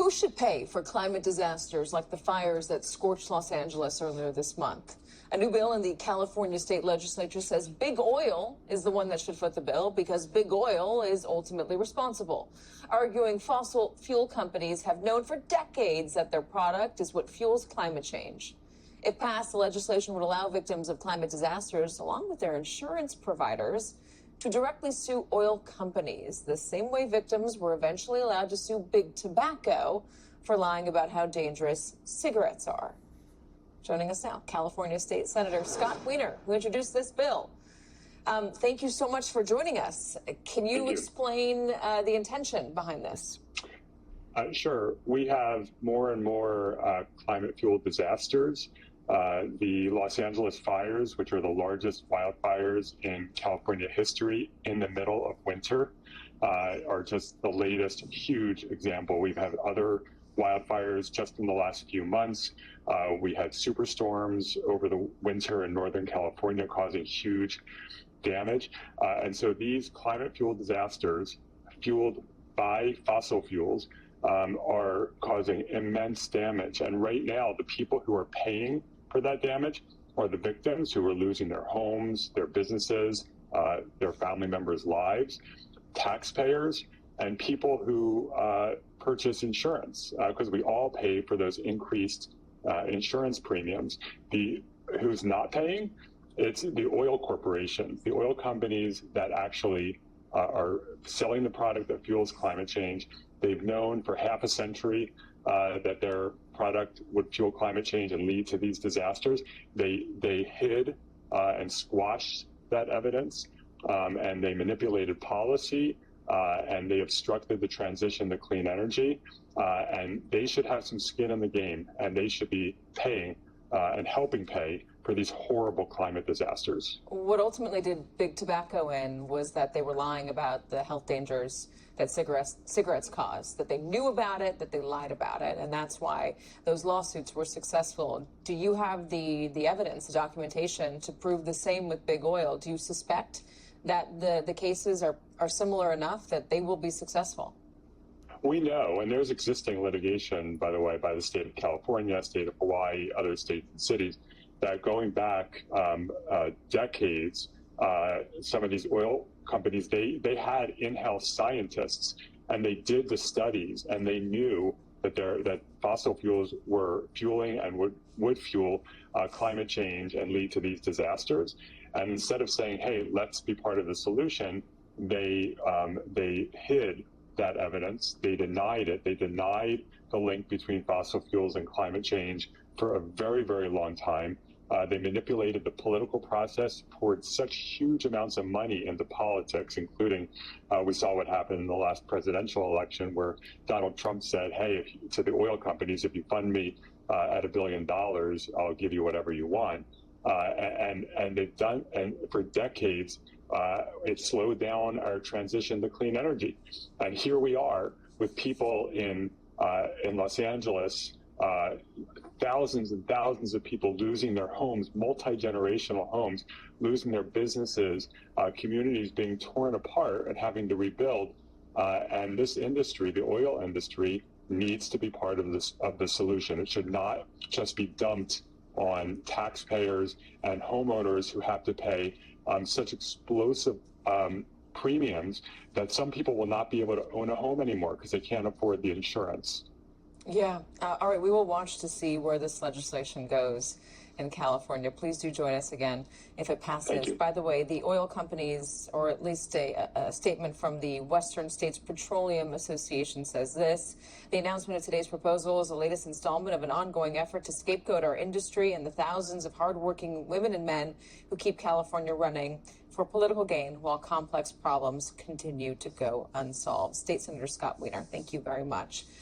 Who should pay for climate disasters like the fires that scorched Los Angeles earlier this month? A new bill in the California state legislature says big oil is the one that should foot the bill because big oil is ultimately responsible, arguing fossil fuel companies have known for decades that their product is what fuels climate change. If passed, the legislation would allow victims of climate disasters, along with their insurance providers, to directly sue oil companies, the same way victims were eventually allowed to sue big tobacco for lying about how dangerous cigarettes are. Joining us now, California State Senator Scott Wiener, who introduced this bill. Thank you so much for joining us. Can you explain the intention behind this? Sure. We have more and more climate-fueled disasters. The Los Angeles fires, which are the largest wildfires in California history in the middle of winter, are just the latest huge example. We've had other wildfires just in the last few months. We had superstorms over the winter in Northern California causing huge damage. And so these climate-fueled disasters fueled by fossil fuels are causing immense damage. And right now, the people who are paying for that damage are the victims who are losing their homes, their businesses, their family members' lives, taxpayers, and people who purchase insurance, because we all pay for those increased insurance premiums. Who's not paying? It's the oil corporations, the oil companies that actually are selling the product that fuels climate change. They've known for half a century that their product would fuel climate change and lead to these disasters. They hid and squashed that evidence, and they manipulated policy, and they obstructed the transition to clean energy. And they should have some skin in the game, and they should be paying and helping pay for these horrible climate disasters. What ultimately did big tobacco in was that they were lying about the health dangers that cigarettes cause, that they knew about it, that they lied about it, and that's why those lawsuits were successful. Do you have the evidence, the documentation to prove the same with big oil? Do you suspect that the cases are similar enough that they will be successful? We know, and there's existing litigation, by the way, by the state of California, state of Hawaii, other states and cities, that going back decades, some of these oil companies, they had in-house scientists, and they did the studies, and they knew that fossil fuels were fueling and would fuel climate change and lead to these disasters. And instead of saying, hey, let's be part of the solution, they hid that evidence. They denied it. They denied the link between fossil fuels and climate change for a very, very long time. They manipulated the political process, poured such huge amounts of money into politics, including we saw what happened in the last presidential election where Donald Trump said, hey, to the oil companies, if you fund me at $1 billion, I'll give you whatever you want. And they've done, and for decades, it slowed down our transition to clean energy. And here we are with people in Los Angeles, thousands and thousands of people losing their homes, multi-generational homes, losing their businesses, communities being torn apart and having to rebuild. And this industry, the oil industry, needs to be part of the solution. It should not just be dumped on taxpayers and homeowners who have to pay such explosive premiums that some people will not be able to own a home anymore because they can't afford the insurance. Yeah. All right. We will watch to see where this legislation goes in California. Please do join us again if it passes. By the way, the oil companies, or at least a statement from the Western States Petroleum Association says this: the announcement of today's proposal is the latest installment of an ongoing effort to scapegoat our industry and the thousands of hardworking women and men who keep California running for political gain while complex problems continue to go unsolved. State Senator Scott Wiener, thank you very much.